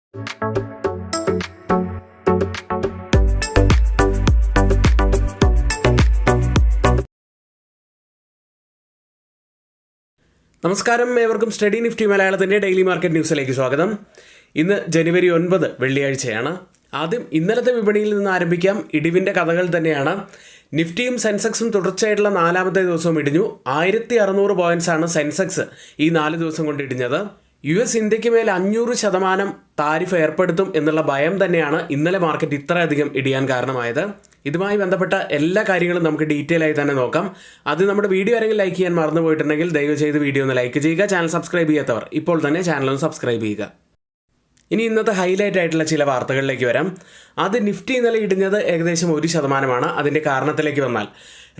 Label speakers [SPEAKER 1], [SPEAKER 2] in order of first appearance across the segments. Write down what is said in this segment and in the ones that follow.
[SPEAKER 1] നമസ്കാരം, ഏവർക്കും study Nifty മലയാളത്തിൻ്റെ ഡെയിലി മാർക്കറ്റ് ന്യൂസിലേക്ക് സ്വാഗതം. ഇന്ന് ജനുവരി 9 വെള്ളിയാഴ്ചയാണ്. ആദ്യം ഇന്നലത്തെ വിപണിയിൽ നിന്ന് ആരംഭിക്കാം. ഇടിവിൻ്റെ കഥകൾ തന്നെയാണ്. നിഫ്റ്റിയും സെൻസെക്സും തുടർച്ചയായിട്ടുള്ള 4ാമത്തെ ദിവസവും ഇടിഞ്ഞു. 1600 പോയിൻറ്റ്സാണ് സെൻസെക്സ് ഈ 4 ദിവസം കൊണ്ട് ഇടിഞ്ഞത്. US ഇന്ത്യക്ക് മേൽ 500% താരിഫ് ഏർപ്പെടുത്തും എന്നുള്ള ഭയം തന്നെയാണ് ഇന്നലെ മാർക്കറ്റ് ഇത്രയധികം ഇടിയാൻ കാരണമായത്. ഇതുമായി ബന്ധപ്പെട്ട എല്ലാ കാര്യങ്ങളും നമുക്ക് ഡീറ്റെയിൽ ആയി തന്നെ നോക്കാം. അത് നമ്മുടെ വീഡിയോ ആരെങ്കിലും ലൈക്ക് ചെയ്യാൻ മറന്നു പോയിട്ടുണ്ടെങ്കിൽ ദയവ് ചെയ്ത് വീഡിയോ ഒന്ന് ലൈക്ക് ചെയ്യുക. ചാനൽ സബ്സ്ക്രൈബ് ചെയ്യാത്തവർ ഇപ്പോൾ തന്നെ ചാനൽ ഒന്ന് സബ്സ്ക്രൈബ് ചെയ്യുക. ഇനി ഇന്നത്തെ ഹൈലൈറ്റ് ആയിട്ടുള്ള ചില വാർത്തകളിലേക്ക് വരാം. ആദ്യം നിഫ്റ്റി ഇന്നലെ ഇടിഞ്ഞത് ഏകദേശം 1%. അതിൻ്റെ കാരണത്തിലേക്ക് വന്നാൽ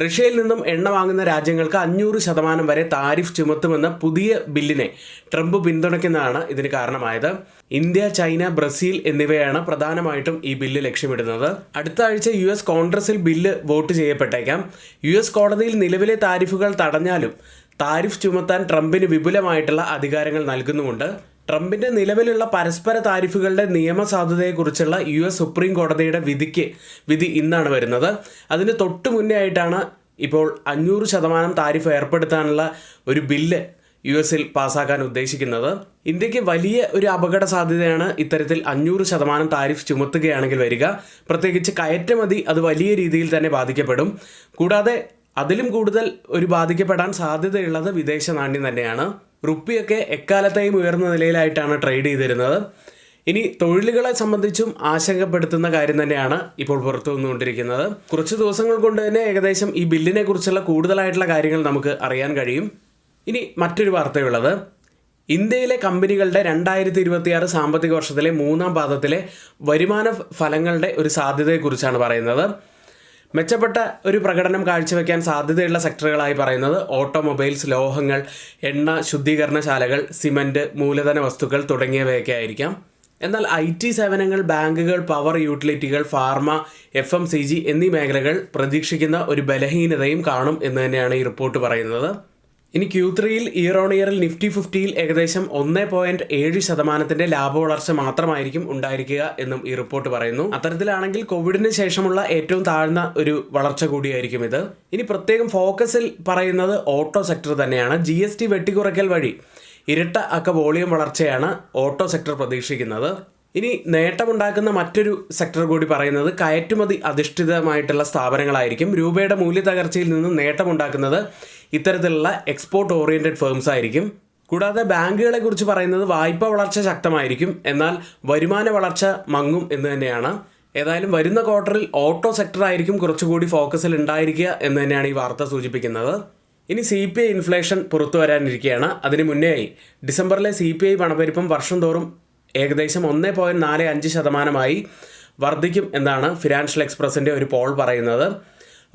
[SPEAKER 1] റഷ്യയിൽ നിന്നും എണ്ണ വാങ്ങുന്ന രാജ്യങ്ങൾക്ക് 500% വരെ താരിഫ് ചുമത്തുമെന്ന പുതിയ ബില്ലിനെ ട്രംപ് പിന്തുണയ്ക്കുന്നതാണ് ഇതിന് കാരണമായത്. ഇന്ത്യ, ചൈന, ബ്രസീൽ എന്നിവയാണ് പ്രധാനമായിട്ടും ഈ ബില്ല് ലക്ഷ്യമിടുന്നത്. അടുത്ത ആഴ്ച US കോൺഗ്രസിൽ ബില്ല് വോട്ട് ചെയ്യപ്പെട്ടേക്കാം. US കോടതിയിൽ നിലവിലെ താരിഫുകൾ തടഞ്ഞാലും താരിഫ് ചുമത്താൻ ട്രംപിന് വിപുലമായിട്ടുള്ള അധികാരങ്ങൾ നൽകുന്നുമുണ്ട്. ട്രംപിൻ്റെ നിലവിലുള്ള പരസ്പര താരിഫുകളുടെ നിയമസാധുതയെക്കുറിച്ചുള്ള US സുപ്രീം കോടതിയുടെ വിധി ഇന്നാണ് വരുന്നത്. അതിന് തൊട്ടു മുന്നേ ആയിട്ടാണ് ഇപ്പോൾ 500% താരിഫ് ഏർപ്പെടുത്താനുള്ള ഒരു ബില്ല് US പാസ്സാക്കാൻ ഉദ്ദേശിക്കുന്നത്. ഇന്ത്യക്ക് വലിയ ഒരു അപകട സാധ്യതയാണ് ഇത്തരത്തിൽ 500% താരിഫ് ചുമത്തുകയാണെങ്കിൽ വരിക. പ്രത്യേകിച്ച് കയറ്റുമതി അത് വലിയ രീതിയിൽ തന്നെ ബാധിക്കപ്പെടും. കൂടാതെ അതിലും കൂടുതൽ ഒരു ബാധിക്കപ്പെടാൻ സാധ്യതയുള്ളത് വിദേശ നാണ്യം തന്നെയാണ്. റുപ്പിയൊക്കെ എക്കാലത്തെയും ഉയർന്ന നിലയിലായിട്ടാണ് ട്രേഡ് ചെയ്തിരുന്നത്. ഇനി തൊഴിലുകളെ സംബന്ധിച്ചും ആശങ്കപ്പെടുത്തുന്ന കാര്യം തന്നെയാണ് ഇപ്പോൾ പുറത്തു വന്നുകൊണ്ടിരിക്കുന്നത്. കുറച്ച് ദിവസങ്ങൾ കൊണ്ട് തന്നെ ഏകദേശം ഈ ബില്ലിനെ കുറിച്ചുള്ള കൂടുതലായിട്ടുള്ള കാര്യങ്ങൾ നമുക്ക് അറിയാൻ കഴിയും. ഇനി മറ്റൊരു വാർത്തയുള്ളത്, ഇന്ത്യയിലെ കമ്പനികളുടെ 2026 സാമ്പത്തിക വർഷത്തിലെ 3ാം പാദത്തിലെ വരുമാന ഫലങ്ങളുടെ ഒരു സാധ്യതയെക്കുറിച്ചാണ് പറയുന്നത്. മെച്ചപ്പെട്ട ഒരു പ്രകടനം കാഴ്ചവെക്കാൻ സാധ്യതയുള്ള സെക്ടറുകളായി പറയുന്നത് ഓട്ടോമൊബൈൽസ്, ലോഹങ്ങൾ, എണ്ണ ശുദ്ധീകരണശാലകൾ, സിമൻറ്റ്, മൂലധന വസ്തുക്കൾ തുടങ്ങിയവയൊക്കെ ആയിരിക്കാം. എന്നാൽ IT സേവനങ്ങൾ, ബാങ്കുകൾ, പവർ യൂട്ടിലിറ്റികൾ, ഫാർമ, FMCG എന്നീ മേഖലകൾ പ്രതീക്ഷിക്കുന്ന ഒരു ബലഹീനതയും കാണും എന്ന് തന്നെയാണ് ഈ റിപ്പോർട്ട് പറയുന്നത്. ഇനി Q3യിൽ ഇയർ ഓൺ ഇയറിൽ നിഫ്റ്റി 50യിൽ ഏകദേശം 1.7% ലാഭ വളർച്ച മാത്രമായിരിക്കും ഉണ്ടായിരിക്കുക എന്നും ഈ റിപ്പോർട്ട് പറയുന്നു. അത്തരത്തിലാണെങ്കിൽ കോവിഡിന് ശേഷമുള്ള ഏറ്റവും താഴ്ന്ന ഒരു വളർച്ച കൂടിയായിരിക്കും ഇത്. ഇനി പ്രത്യേകം ഫോക്കസിൽ പറയുന്നത് ഓട്ടോ സെക്ടർ തന്നെയാണ്. GST വെട്ടിക്കുറയ്ക്കൽ വഴി ഇരട്ട അക്ക വോളിയം വളർച്ചയാണ് ഓട്ടോ സെക്ടർ പ്രതീക്ഷിക്കുന്നത്. ഇനി നേട്ടമുണ്ടാക്കുന്ന മറ്റൊരു സെക്ടർ കൂടി പറയുന്നത് കയറ്റുമതി അധിഷ്ഠിതമായിട്ടുള്ള സ്ഥാപനങ്ങളായിരിക്കും. രൂപയുടെ മൂല്യത്തകർച്ചയിൽ നിന്ന് നേട്ടമുണ്ടാക്കുന്നത് ഇത്തരത്തിലുള്ള എക്സ്പോർട്ട് ഓറിയന്റഡ് ഫേംസ് ആയിരിക്കും. കൂടാതെ ബാങ്കുകളെ കുറിച്ച് പറയുന്നത് വായ്പ വളർച്ച ശക്തമായിരിക്കും, എന്നാൽ വരുമാന വളർച്ച മങ്ങും എന്ന് തന്നെയാണ്. ഏതായാലും വരുന്ന ക്വാർട്ടറിൽ ഓട്ടോ സെക്ടർ ആയിരിക്കും കുറച്ചുകൂടി ഫോക്കസിൽ ഉണ്ടായിരിക്കുക എന്ന് തന്നെയാണ് ഈ വാർത്ത സൂചിപ്പിക്കുന്നത്. ഇനി CPI ഇൻഫ്ലേഷൻ പുറത്തു വരാനിരിക്കുകയാണ്. അതിന് മുന്നേയായി ഡിസംബറിലെ CPI പണപ്പെരുപ്പം വർഷം തോറും ഏകദേശം 1.45% വർദ്ധിക്കും എന്നാണ് ഫിനാൻഷ്യൽ എക്സ്പ്രസിൻ്റെ ഒരു പോൾ പറയുന്നത്.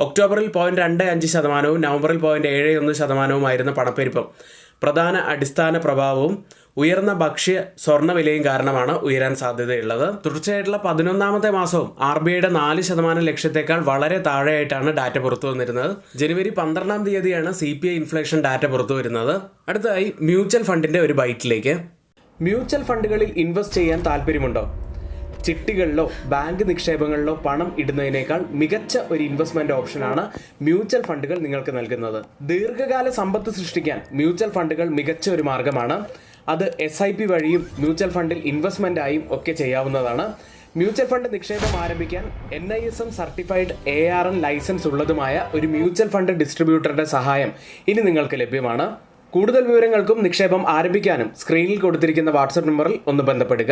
[SPEAKER 1] ഒക്ടോബറിൽ 0.25%, നവംബറിൽ 0.71% പണപ്പെരുപ്പം പ്രധാന അടിസ്ഥാന പ്രഭാവവും ഉയർന്ന ഭക്ഷ്യ സ്വർണ്ണ വിലയും കാരണമാണ് ഉയരാൻ സാധ്യതയുള്ളത്. തുടർച്ചയായിട്ടുള്ള 11ാമത്തെ മാസവും RBIയുടെ 4% ലക്ഷ്യത്തേക്കാൾ വളരെ താഴെയായിട്ടാണ് ഡാറ്റ പുറത്തു വന്നിരുന്നത്. ജനുവരി 12-ാം തീയതിയാണ് CPI ഇൻഫ്ലേഷൻ ഡാറ്റ പുറത്തു വരുന്നത്. അടുത്തതായി മ്യൂച്വൽ ഫണ്ടിൻ്റെ ഒരു ബൈറ്റിലേക്ക്. മ്യൂച്വൽ ഫണ്ടുകളിൽ ഇൻവെസ്റ്റ് ചെയ്യാൻ താല്പര്യമുണ്ടോ? ചിട്ടികളിലോ ബാങ്ക് നിക്ഷേപങ്ങളിലോ പണം ഇടുന്നതിനേക്കാൾ മികച്ച ഒരു ഇൻവെസ്റ്റ്മെൻറ്റ് ഓപ്ഷനാണ് മ്യൂച്വൽ ഫണ്ടുകൾ നിങ്ങൾക്ക് നൽകുന്നത്. ദീർഘകാല സമ്പത്ത് സൃഷ്ടിക്കാൻ മ്യൂച്വൽ ഫണ്ടുകൾ മികച്ച ഒരു മാർഗ്ഗമാണ്. അത് SIP വഴിയും മ്യൂച്വൽ ഫണ്ടിൽ ഇൻവെസ്റ്റ്മെൻറ്റായും ഒക്കെ ചെയ്യാവുന്നതാണ്. മ്യൂച്വൽ ഫണ്ട് നിക്ഷേപം ആരംഭിക്കാൻ NISM സർട്ടിഫൈഡ് ARN ലൈസൻസ് ഉള്ളതുമായ ഒരു മ്യൂച്വൽ ഫണ്ട് ഡിസ്ട്രിബ്യൂട്ടറുടെ സഹായം ഇനി നിങ്ങൾക്ക് ലഭ്യമാണ്. കൂടുതൽ വിവരങ്ങൾക്കും നിക്ഷേപം ആരംഭിക്കാനും സ്ക്രീനിൽ കൊടുത്തിരിക്കുന്ന വാട്സപ്പ് നമ്പറിൽ ഒന്ന് ബന്ധപ്പെടുക.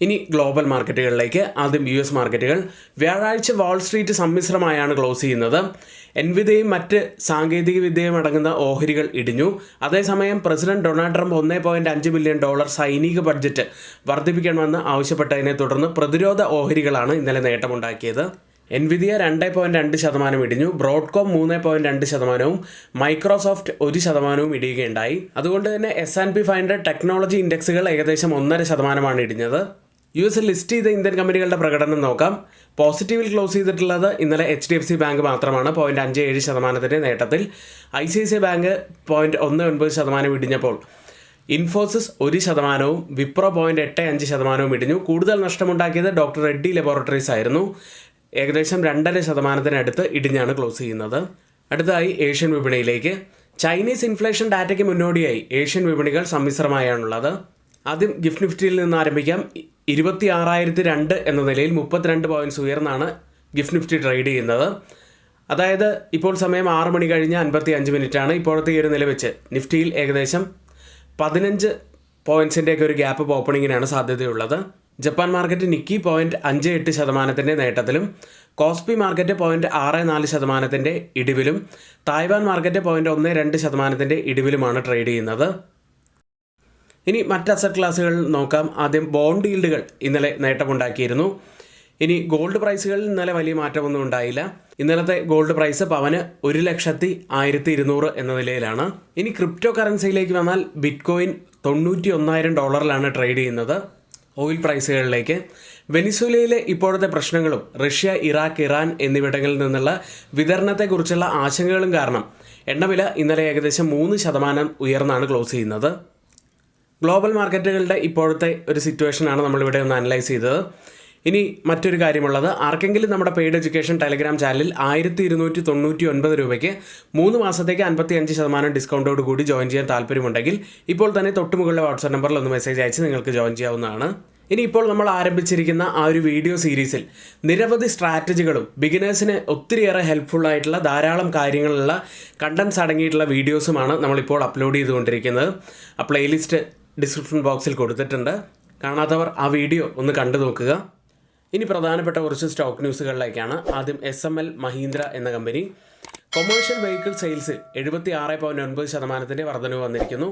[SPEAKER 1] ഇനി ഗ്ലോബൽ മാർക്കറ്റുകളിലേക്ക്. ആദ്യം US മാർക്കറ്റുകൾ. വ്യാഴാഴ്ച വാൾസ്ട്രീറ്റ് സമ്മിശ്രമായാണ് ക്ലോസ് ചെയ്യുന്നത്. എൻവിദയും മറ്റ് സാങ്കേതിക വിദ്യയും അടങ്ങുന്ന ഓഹരികൾ ഇടിഞ്ഞു. അതേസമയം പ്രസിഡന്റ് ഡൊണാൾഡ് ട്രംപ് $1.5 ബില്യൺ സൈനിക ബഡ്ജറ്റ് വർദ്ധിപ്പിക്കണമെന്ന് ആവശ്യപ്പെട്ടതിനെ തുടർന്ന് പ്രതിരോധ ഓഹരികളാണ് ഇന്നലെ നേട്ടമുണ്ടാക്കിയത്. എൻവിദിയ 2.2% ഇടിഞ്ഞു. Broadcom 3.2%, Microsoft 1% ഇടിയുകയുണ്ടായി. അതുകൊണ്ട് തന്നെ S&P 500 ടെക്നോളജി ഇൻഡെക്സുകൾ ഏകദേശം 1.5% ഇടിഞ്ഞത്. US ലിസ്റ്റ് ചെയ്ത ഇന്ത്യൻ കമ്പനികളുടെ പ്രകടനം നോക്കാം. പോസിറ്റീവിൽ ക്ലോസ് ചെയ്തിട്ടുള്ളത് ഇന്നലെ HDFC ബാങ്ക് മാത്രമാണ് 0.57% നേട്ടത്തിൽ. ICICI ബാങ്ക് 0.19% ഇടിഞ്ഞപ്പോൾ ഇൻഫോസിസ് 1%, വിപ്രോ 0.85% ഇടിഞ്ഞു. കൂടുതൽ നഷ്ടമുണ്ടാക്കിയത് ഡോക്ടർ റെഡ്ഡി ലബോറട്ടറീസ് ആയിരുന്നു. ഏകദേശം 2.5% ഇടിഞ്ഞാണ് ക്ലോസ് ചെയ്യുന്നത്. അടുത്തതായി ഏഷ്യൻ വിപണിയിലേക്ക്. ചൈനീസ് ഇൻഫ്ലേഷൻ ഡാറ്റയ്ക്ക് മുന്നോടിയായി ഏഷ്യൻ വിപണികൾ സമ്മിശ്രമായാണുള്ളത്. ആദ്യം ഗിഫ്റ്റ് നിഫ്റ്റിയിൽ നിന്ന് ആരംഭിക്കാം. 26,002 എന്ന നിലയിൽ 32 പോയിൻറ്റ്സ് ഉയർന്നാണ് ഗിഫ്റ്റ് നിഫ്റ്റി ട്രേഡ് ചെയ്യുന്നത്. അതായത് ഇപ്പോൾ സമയം 6 മണി കഴിഞ്ഞ് 55 മിനിറ്റാണ്. ഇപ്പോഴത്തെ ഈ ഒരു നില വെച്ച് നിഫ്റ്റിയിൽ ഏകദേശം 15 പോയിൻറ്റ്സിൻ്റെയൊക്കെ ഒരു ഗ്യാപ്പ് ഓപ്പണിങ്ങിനാണ് സാധ്യതയുള്ളത്. ജപ്പാൻ മാർക്കറ്റ് നിക്കി 0.58% നേട്ടത്തിലും, കോസ്പി മാർക്കറ്റ് 0.64% ഇടിവിലും, തായ്വാൻ മാർക്കറ്റ് 0.12% ഇടിവിലുമാണ് ട്രേഡ് ചെയ്യുന്നത്. ഇനി മറ്റ് അസറ്റ് ക്ലാസ്സുകളിൽ നോക്കാം. ആദ്യം ബോണ്ട് ഈൽഡുകൾ ഇന്നലെ നേട്ടമുണ്ടാക്കിയിരുന്നു. ഇനി ഗോൾഡ് പ്രൈസുകളിൽ ഇന്നലെ വലിയ മാറ്റമൊന്നും ഉണ്ടായില്ല. ഇന്നലത്തെ ഗോൾഡ് പ്രൈസ് പവന് 1,01,200 എന്ന നിലയിലാണ്. ഇനി ക്രിപ്റ്റോ കറൻസിയിലേക്ക് വന്നാൽ ബിറ്റ്കോയിൻ $91,000 ട്രേഡ് ചെയ്യുന്നത്. ഓയിൽ പ്രൈസുകളിലേക്ക്, വെനിസ്വേലയിലെ ഇപ്പോഴത്തെ പ്രശ്നങ്ങളും റഷ്യ, ഇറാഖ്, ഇറാൻ എന്നിവിടങ്ങളിൽ നിന്നുള്ള വിതരണത്തെക്കുറിച്ചുള്ള ആശങ്കകളും കാരണം എണ്ണവില ഇന്നലെ ഏകദേശം 3% ഉയർന്നാണ് ക്ലോസ് ചെയ്യുന്നത്. ഗ്ലോബൽ മാർക്കറ്റുകളുടെ ഇപ്പോഴത്തെ ഒരു സിറ്റുവേഷനാണ് നമ്മളിവിടെ ഒന്ന് അനലൈസ് ചെയ്തത്. ഇനി മറ്റൊരു കാര്യമുള്ളത്, ആർക്കെങ്കിലും നമ്മുടെ പെയ്ഡ് എഡ്യൂക്കേഷൻ ടെലഗ്രാം ചാനലിൽ 1,299 രൂപയ്ക്ക് 3 മാസത്തേക്ക് 55% ഡിസ്കൗണ്ടോട് കൂടി ജോയിൻ ചെയ്യാൻ താല്പര്യമുണ്ടെങ്കിൽ ഇപ്പോൾ തന്നെ തൊട്ടുമുകളിലെ വാട്സാപ്പ് നമ്പറിൽ ഒന്ന് മെസ്സേജ് അയച്ച് നിങ്ങൾക്ക് ജോയിൻ ചെയ്യാവുന്നതാണ്. ഇനി ഇപ്പോൾ നമ്മൾ ആരംഭിച്ചിരിക്കുന്ന ആ ഒരു വീഡിയോ സീരീസിൽ നിരവധി സ്ട്രാറ്റജികളും ബിഗിനേഴ്സിന് ഒത്തിരിയേറെ ഹെൽപ്ഫുൾ ആയിട്ടുള്ള ധാരാളം കാര്യങ്ങളുള്ള കണ്ടൻസ് അടങ്ങിയിട്ടുള്ള വീഡിയോസുമാണ് നമ്മളിപ്പോൾ അപ്ലോഡ് ചെയ്തുകൊണ്ടിരിക്കുന്നത്. ആ പ്ലേലിസ്റ്റ് ഡിസ്ക്രിപ്ഷൻ ബോക്സിൽ കൊടുത്തിട്ടുണ്ട്. കാണാത്തവർ ആ വീഡിയോ ഒന്ന് കണ്ടു നോക്കുക. ഇനി പ്രധാനപ്പെട്ട കുറച്ച് സ്റ്റോക്ക് ന്യൂസുകളിലേക്കാണ്. ആദ്യം SML മഹീന്ദ്ര എന്ന കമ്പനി. കൊമേഴ്ഷ്യൽ വെഹിക്കിൾ സെയിൽസിൽ 76.9% വർധനവ് വന്നിരിക്കുന്നു.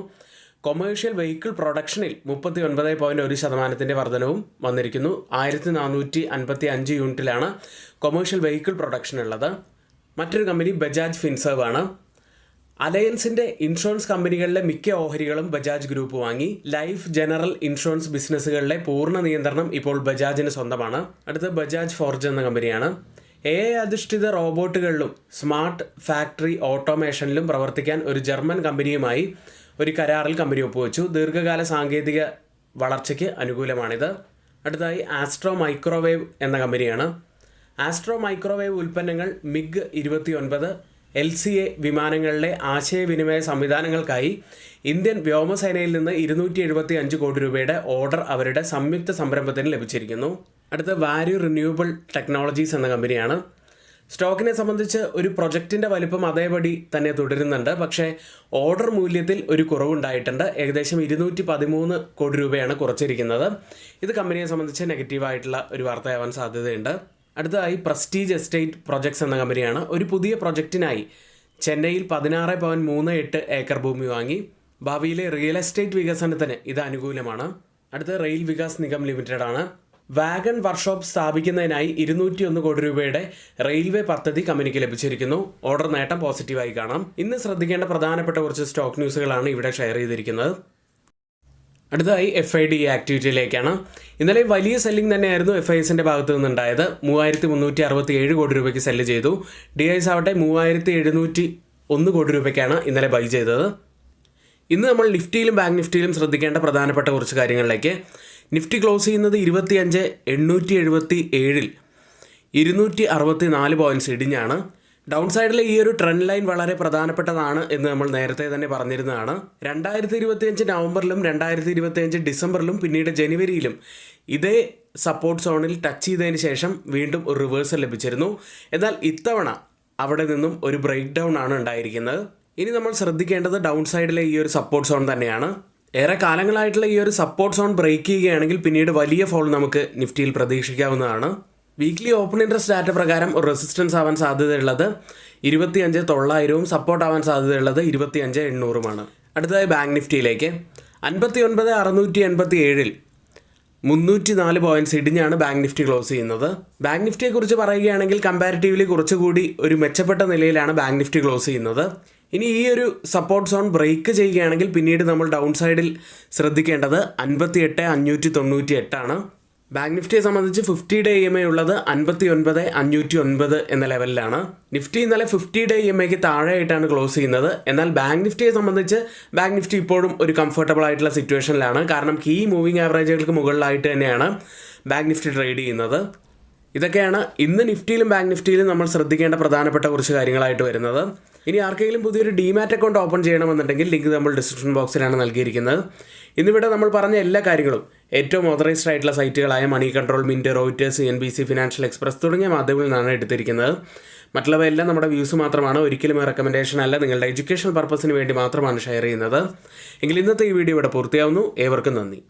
[SPEAKER 1] കൊമേഴ്ഷ്യൽ വെഹിക്കിൾ പ്രൊഡക്ഷനിൽ 39.1% വർധനവും വന്നിരിക്കുന്നു. 1,455 യൂണിറ്റിലാണ് കൊമേഴ്ഷ്യൽ വെഹിക്കിൾ പ്രൊഡക്ഷൻ ഉള്ളത്. മറ്റൊരു കമ്പനി ബജാജ് ഫിൻസർവ് ആണ്. അലയൻസിൻ്റെ ഇൻഷുറൻസ് കമ്പനികളിലെ മിക്ക ഓഹരികളും ബജാജ് ഗ്രൂപ്പ് വാങ്ങി. ലൈഫ്, ജനറൽ ഇൻഷുറൻസ് ബിസിനസ്സുകളിലെ പൂർണ്ണ നിയന്ത്രണം ഇപ്പോൾ ബജാജിന് സ്വന്തമാണ്. അടുത്ത ബജാജ് ഫോർജ് എന്ന കമ്പനിയാണ്. AI അധിഷ്ഠിത റോബോട്ടുകളിലും സ്മാർട്ട് ഫാക്ടറി ഓട്ടോമേഷനിലും പ്രവർത്തിക്കാൻ ഒരു ജർമ്മൻ കമ്പനിയുമായി ഒരു കരാറിൽ കമ്പനി ഒപ്പുവെച്ചു. ദീർഘകാല സാങ്കേതിക വളർച്ചയ്ക്ക് അനുകൂലമാണിത്. അടുത്തതായി ആസ്ട്രോ മൈക്രോവേവ് എന്ന കമ്പനിയാണ്. ആസ്ട്രോ മൈക്രോവേവ് ഉൽപ്പന്നങ്ങൾ MiG-29 LCA വിമാനങ്ങളിലെ ആശയവിനിമയ സംവിധാനങ്ങൾക്കായി ഇന്ത്യൻ വ്യോമസേനയിൽ നിന്ന് 275 കോടി രൂപയുടെ ഓർഡർ അവരുടെ സംയുക്ത സംരംഭത്തിന് ലഭിച്ചിരിക്കുന്നു. അടുത്ത വാല്യൂ റിന്യൂവബിൾ ടെക്നോളജീസ് എന്ന കമ്പനിയാണ്. സ്റ്റോക്കിനെ സംബന്ധിച്ച് ഒരു പ്രൊജക്റ്റിൻ്റെ വലിപ്പം അതേപടി തന്നെ തുടരുന്നുണ്ട്. പക്ഷേ ഓർഡർ മൂല്യത്തിൽ ഒരു കുറവുണ്ടായിട്ടുണ്ട്. ഏകദേശം 213 കോടി രൂപയാണ് കുറച്ചിരിക്കുന്നത്. ഇത് കമ്പനിയെ സംബന്ധിച്ച് നെഗറ്റീവായിട്ടുള്ള ഒരു വാർത്തയാവാൻ സാധ്യതയുണ്ട്. അടുത്തതായി പ്രസ്റ്റീജ് എസ്റ്റേറ്റ് പ്രൊജക്ട്സ് എന്ന കമ്പനിയാണ്. ഒരു പുതിയ പ്രൊജക്റ്റിനായി ചെന്നൈയിൽ 16.38 ഏക്കർ ഭൂമി വാങ്ങി. ഭാവിയിലെ റിയൽ എസ്റ്റേറ്റ് വികസനത്തിന് ഇത് അനുകൂലമാണ്. അടുത്ത റെയിൽ വികാസ് നിഗം ലിമിറ്റഡ് ആണ്. വാഗൺ വർക്ക്ഷോപ്പ് സ്ഥാപിക്കുന്നതിനായി 201 കോടി രൂപയുടെ റെയിൽവേ പദ്ധതി കമ്പനിക്ക് ലഭിച്ചിരിക്കുന്നു. ഓർഡർ നേട്ടം പോസിറ്റീവായി കാണാം. ഇന്ന് ശ്രദ്ധിക്കേണ്ട പ്രധാനപ്പെട്ട കുറച്ച് സ്റ്റോക്ക് ന്യൂസുകളാണ് ഇവിടെ ഷെയർ ചെയ്തിരിക്കുന്നത്. അടുത്തതായി FID ആക്ടിവിറ്റിയിലേക്കാണ്. ഇന്നലെ വലിയ സെല്ലിംഗ് തന്നെയായിരുന്നു FISൻ്റെ ഭാഗത്തു നിന്നുണ്ടായത്. 3,367 കോടി രൂപയ്ക്ക് സെല്ല് ചെയ്തു. DIs ആവട്ടെ 3,701 കോടി രൂപയ്ക്കാണ് ഇന്നലെ ബൈ ചെയ്തത്. ഇന്ന് നമ്മൾ നിഫ്റ്റിയിലും ബാങ്ക് നിഫ്റ്റിയിലും ശ്രദ്ധിക്കേണ്ട പ്രധാനപ്പെട്ട കുറച്ച് കാര്യങ്ങളിലേക്ക്. നിഫ്റ്റി ക്ലോസ് ചെയ്യുന്നത് 25,877-ൽ 264 പോയിൻറ്റ്സ് ഇടിഞ്ഞാണ്. ഡൗൺ സൈഡിലെ ഈ ഒരു ട്രെൻഡ് ലൈൻ വളരെ പ്രധാനപ്പെട്ടതാണ് എന്ന് നമ്മൾ നേരത്തെ തന്നെ പറഞ്ഞിരുന്നതാണ്. 2025 നവംബറിലും 2025 ഡിസംബറിലും പിന്നീട് ജനുവരിയിലും ഇതേ സപ്പോർട്ട് സോണിൽ ടച്ച് ചെയ്തതിന് ശേഷം വീണ്ടും ഒരു റിവേഴ്സൽ ലഭിച്ചിരുന്നു. എന്നാൽ ഇത്തവണ അവിടെ നിന്നും ഒരു ബ്രേക്ക് ഡൗൺ ആണ് ഉണ്ടായിരിക്കുന്നത്. ഇനി നമ്മൾ ശ്രദ്ധിക്കേണ്ടത് ഡൗൺ സൈഡിലെ ഈ ഒരു സപ്പോർട്ട് സോൺ തന്നെയാണ്. ഏറെ കാലങ്ങളായിട്ടുള്ള ഈ ഒരു സപ്പോർട്ട് സോൺ ബ്രേക്ക് ചെയ്യുകയാണെങ്കിൽ പിന്നീട് വലിയ ഫോൾ നമുക്ക് നിഫ്റ്റിയിൽ പ്രതീക്ഷിക്കാവുന്നതാണ്. വീക്ക്ലി ഓപ്പൺ ഇൻട്രസ്റ്റ് ഡാറ്റ പ്രകാരം ഒരു റെസിസ്റ്റൻസ് ആവാൻ സാധ്യതയുള്ളത് 25,900-ഉം സപ്പോർട്ട് ആവാൻ സാധ്യതയുള്ളത് 25,800-ഉമാണ്. അടുത്തതായി ബാങ്ക് നിഫ്റ്റിയിലേക്ക്. 59,687-ൽ 304 പോയിൻറ്റ്സ് ഇടിഞ്ഞാണ് ബാങ്ക് നിഫ്റ്റി ക്ലോസ് ചെയ്യുന്നത്. ബാങ്ക് നിഫ്റ്റിയെക്കുറിച്ച് പറയുകയാണെങ്കിൽ കമ്പാരിറ്റീവ്ലി കുറച്ചുകൂടി ഒരു മെച്ചപ്പെട്ട നിലയിലാണ് ബാങ്ക് നിഫ്റ്റി ക്ലോസ് ചെയ്യുന്നത്. ഇനി ഈ ഒരു സപ്പോർട്ട് സോൺ ബ്രേക്ക് ചെയ്യുകയാണെങ്കിൽ പിന്നീട് നമ്മൾ ഡൗൺ സൈഡിൽ ശ്രദ്ധിക്കേണ്ടത് 58,598 ആണ്. ബാങ്ക് നിഫ്റ്റിയെ സംബന്ധിച്ച് 50-ഡേ EMA ഉള്ളത് 59,509 എന്ന ലെവലിലാണ്. നിഫ്റ്റി ഇന്നലെ 50-ഡേ EMAയ്ക്ക് താഴെയായിട്ടാണ് ക്ലോസ് ചെയ്യുന്നത്. എന്നാൽ ബാങ്ക് നിഫ്റ്റിയെ സംബന്ധിച്ച് ബാങ്ക് നിഫ്റ്റി ഇപ്പോഴും ഒരു കംഫർട്ടബിൾ ആയിട്ടുള്ള സിറ്റുവേഷനിലാണ്. കാരണം കീ മൂവിംഗ് ആവറേജുകൾക്ക് മുകളിലായിട്ട് തന്നെയാണ് ബാങ്ക് നിഫ്റ്റി ട്രേഡ് ചെയ്യുന്നത്. ഇതൊക്കെയാണ് ഇന്ന് നിഫ്റ്റിയിലും ബാങ്ക് നിഫ്റ്റിയിലും നമ്മൾ ശ്രദ്ധിക്കേണ്ട പ്രധാനപ്പെട്ട കുറച്ച് കാര്യങ്ങളായിട്ട് വരുന്നത്. ഇനി ആർക്കെങ്കിലും പുതിയൊരു ഡിമാറ്റ് അക്കൗണ്ട് ഓപ്പൺ ചെയ്യണമെന്നുണ്ടെങ്കിൽ ലിങ്ക് നമ്മൾ ഡിസ്ക്രിപ്ഷൻ ബോക്സിലാണ് നൽകിയിരിക്കുന്നത്. ഇന്നിവിടെ നമ്മൾ പറഞ്ഞ എല്ലാ കാര്യങ്ങളും ഏറ്റവും ഓതറൈസ്ഡ് ആയിട്ടുള്ള സൈറ്റുകളായ Moneycontrol, Mint, Reuters, NBC, Financial Express തുടങ്ങിയ മാധ്യമങ്ങളിൽ നിന്നാണ് എടുത്തിരിക്കുന്നത്. മറ്റുള്ളവയെല്ലാം നമ്മുടെ വ്യൂസ് മാത്രമാണ്, ഒരിക്കലും റെക്കമെൻഡേഷൻ അല്ല, നിങ്ങളുടെ എഡ്യൂക്കേഷണൽ പർപ്പസിന് വേണ്ടി മാത്രമാണ് ഷെയർ ചെയ്യുന്നത്. എങ്കിൽ ഇന്നത്തെ ഈ വീഡിയോ ഇവിടെ പൂർത്തിയാവുന്നു. ഏവർക്കും നന്ദി.